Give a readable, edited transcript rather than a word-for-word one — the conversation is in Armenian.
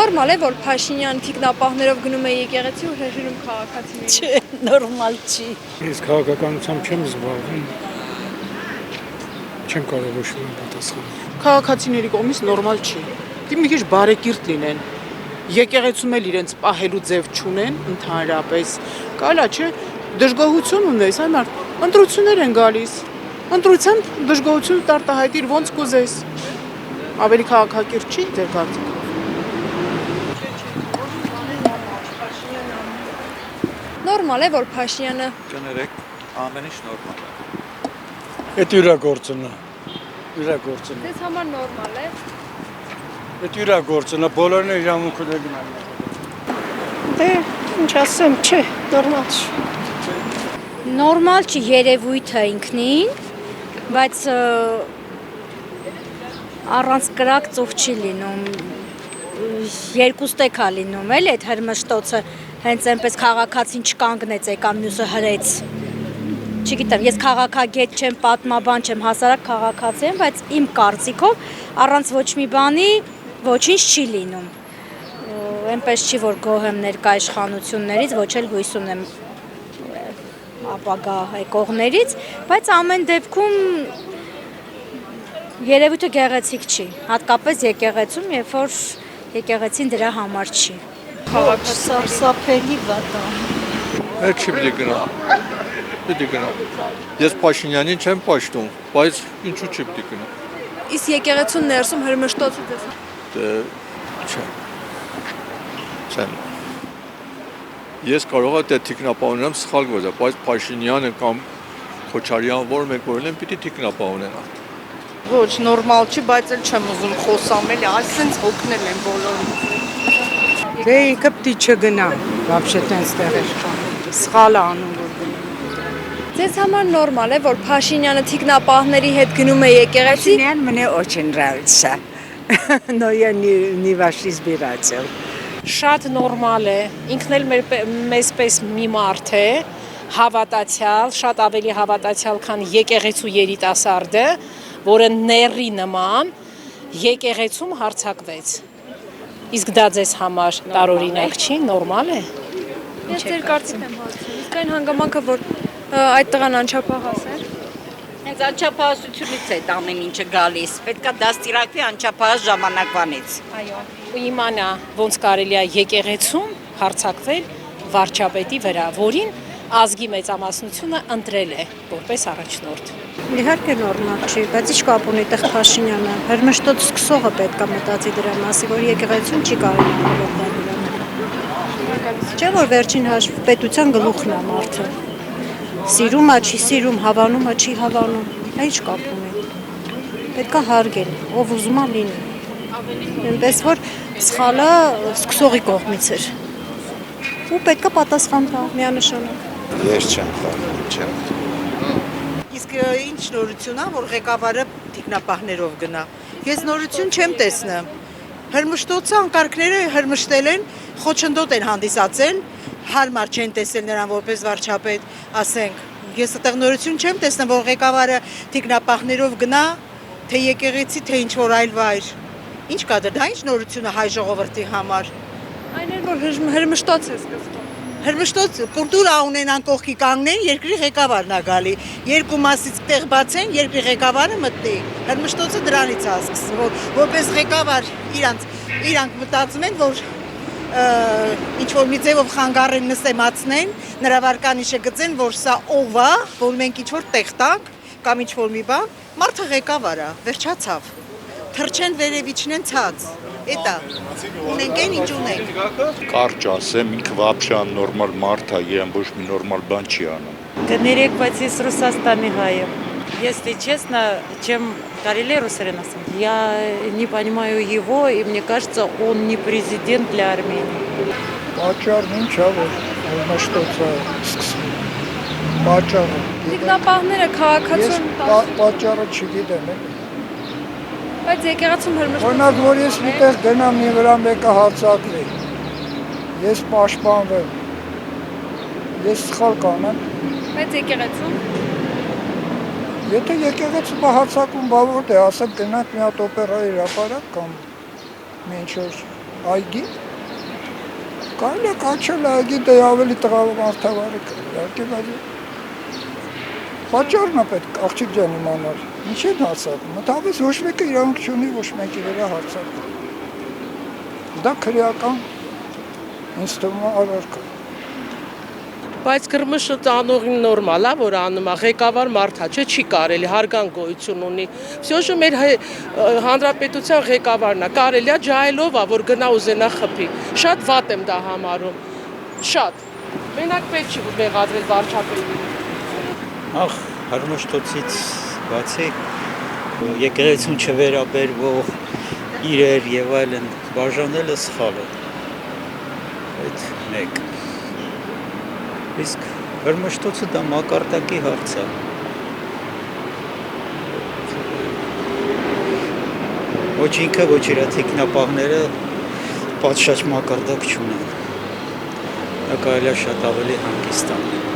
Նորմալ է, որ Փաշինյանը թիկնապահներով գնում է եկեղեցի ու հրաժարում քաղաքացիներին։ Չէ, նորմալ չի։ Ես քաղաքականությամբ չեմ զբաղվում։ Չեմ կարող ոչ մի պատասխանել։ Քաղաքացիների կողմից նորմալ չի։ Դի մի քիչ բարեկիրթ լինեն։ Եկեղեցում էլ իրենց պահելու ձև չունեն ընդհանրապես։ Կարա չէ, դժգոհություն ունես, այլ ընտրություններ են գալիս։ Ընտրության դժգոհություն տարտահայտիր ոնց կուզես։ Ավելի քաղաքակիրթ չի ձեր կարծիքով։ Նորմալ է, որ Փաշինյանը Կներեք, ամեն ինչ նորմալ է։ Այդ իրա գործն է։ Իրա գործն է։ Ձեզ համար նորմալ է։ Այդ իրա գործն է, բոլորն են իրավունք ունեն։ Դե, ինչ ասեմ, չէ, նորմալ չի։ Նորմալ չի երևույթը ինքնին, բայց առանց կրակ ծուխ չի լինում, երկու ստեկ է լինում, էլ այդ հրմշտոցը հենց այնպես քաղաքացին չկանգնեց, եկան մյուսը հրեց, չգիտեմ, ես քաղաքագետ չեմ, պատմաբան չեմ, հասարակ քաղաքացի եմ, բայց իմ կարծիքով առանց ոչ մի բանի ոչինչ չի լինում, այնպես չի, որ գոհ եմ ներկա իշխանություններից, ոչ էլ հույս ունեմ ապագա եկողներից, բայց ամեն դեպքում երևույթը գեղեցիկ չի, հատկապես եկեղեցում, երբ որ եկեղեցին դրա համար չի։ Սարսափելի վատ է։ Այդ չի պիտի գնա։ Պիտի գնա։ Ես Փաշինյանին չեմ պաշտում, բայց ինչու չի պիտի գնա։ Իսկ եկեղեցու ներսում հրմշտոցը ձեզ։ Դե չէ։ Չեմ։ Ես կարող եմ դե թիկնապահ ունենամ սխալ գործը, բայց Փաշինյանը կամ Քոչարյան որ մեկ օրեն պիտի թիկնապահ ունենա։ Ոչ, նորմալ չի, բայց էլ չեմ ուզում խոսամ, էլի, այսպես հոգնել են բոլորին։ Դե ինքը պիտի չգնա, вообще-то այստեղ է։ Սխալ է անում որ գնա։ Ձեզ համար նորմալ է, որ Փաշինյանը թիկնապահների հետ գնում է եկեղեցի։ Мне очень нравится. Но я не ваш избиратель. Շատ նորմալ է, ինքն էլ մեզպես մի մարդ է, հավատացյալ, շատ ավելի հավատացյալ, քան եկեղեցու երիտասարդը, որը ների նման եկեղեցում հարձակվեց։ Իսկ դա ձեզ համար տարօրինակ չի, նորմալ է։ Ես ձեր կարծիքն եմ հարցնում։ Իսկ այն հանգամանքը, որ այդ տղան անչափահաս է։ Հենց անչափահասությունից է դա ամեն ինչը գալիս։ Պետքա դաստիարակվի անչափահաս ժամանակվանից։ Այո, ու իմանա ոնց կարելի է եկեղեցում հարձակվել վարչապետի վրա, որին ազգի մեծամասնությունը ընտրել է որպես առաջնորդ։ Իհարկե նորմալ չի, բայց ի՞նչ կապ ունի տեղ Փաշինյանը։ Հրմշտոց սկսողը պետք է մտածի դրա մասին, որ եկեղեցուն չի կարելի հավատալ դրան։ Չէ՞ որ վերջին հաշվով պետության գլուխն է մարդը։ Սիրում է, չի սիրում, հավանում է, չի հավանում։ Ինչ կապ ունի։ Պետք է հարգել, ով ուզում է լինի։ Այնպես որ սխալը սկսողի կողմից էր։ Ու պետք է պատասխան տա միանշանակ։ Ես չեմ կարող, չեմ։ Իսկ ինչ նորություն է, որ ղեկավարը թիկնապահներով գնա։ Ես նորություն չեմ տեսնում։ Հրմշտոցը անկարգները հրմշտել են, խոչընդոտ են հանդիսացել, հարմար չեն տեսել նրան որպես վարչապետ, ասենք։ Ես այդտեղ նորություն չեմ տեսնում, որ ղեկավարը թիկնապահներով գնա, թե եկեղեցի, թե ինչ որ այլ վայր։ Ինչ կա դա ինչ նորություն է հայ ժողովրդի համար։ Այն էր, որ հրմշտոց է սկսվում։ Հրմշտոց կուլտուրա ունենան կողքի կանգնեն, երկրի ղեկավարն է գալի։ Երկու մասից տեղ բացեն, երկրի ղեկավարը մտնի։ Հրմշտոցը դրանից է սկսվում, որ որպես ղեկավար իրանք մտածում են, որ ինչ որ մի ձևով խանգարեն նստեմացնեն, նրա վարկանիշը գծեն, որ սա ով է, որ մենք ինչ որ տեղ տանք կամ ինչ որ մի բան, մարդը ղեկավար է, վերջացավ։ Թրջեն վերևիչնեն ցած։ Էտա ունենք այն ինչ ունենք։ Կարճ ասեմ, ինքը вообще աննորմալ մարդ է, եւ ոչ մի նորմալ բան չի անում։ Կներեք, բայց ես Ռուսաստանի հայ եմ։ Если честно, чем կարելի ռուսերեն ասեմ, я не понимаю его, и мне кажется, он не президент для Армении։ Պատճառն ինչ է, որ հրմշտոցը սկսվում։ Պատճառը։ Թիկնապահները քաղաքացուն Պատճառը չգիտեմ։ Բայց եկեղեցում հրմշտոց։ Օրինակ, որ ես միտեղ գնամ մի վրա մեկը հարձակվի, ես պաշտպանվեմ, ես սխալ կանեմ։ Բայց եկեղեցում։ Եթե եկեղեցում հարձակում բավարդ է, ասեմ գնանք մի հատ օպերա հրապարակ կամ մի ինչ որ այգի։ Կարելի է կաչել այգի, դե ավելի տղամարդավարի կա, իհարկե, բայց պատճառն է պետք աղջիկ ջան իմանալ, ինչ են հարձակում, մտավես ոչ մեկը իրանք չունի, ոչ մեկի վրա հարձակում։ Դա քրեական ինձ թվում է առարկա։ Բայց Կրմշը ծանողին նորմալ է, որ անում է, ղեկավար մարդ է, չի կարելի, հարգան գոյություն ունի։ Всё մեր հանրապետության ղեկավարն է, կարելի է ջայլով է, որ գնա ուզենա խփի։ Շատ վատ եմ դա համարում, շատ։ Մենակ պետք չի մեղադրել վարչապետին։ Ախ, Հրմշտոցից բացի եկեղեցուն չվերաբերվող իրեր եւ այլն բաժանելը սխալ է։ Այդ մեկ։ Իսկ Հրմշտոցը դա մակարդակի հարց է։ Ոչ ինքը, ոչ իր թիկնապահները պատշաճ մակարդակ չունեն։ Դա կարելի է շատ ավելի հանգիստ անել։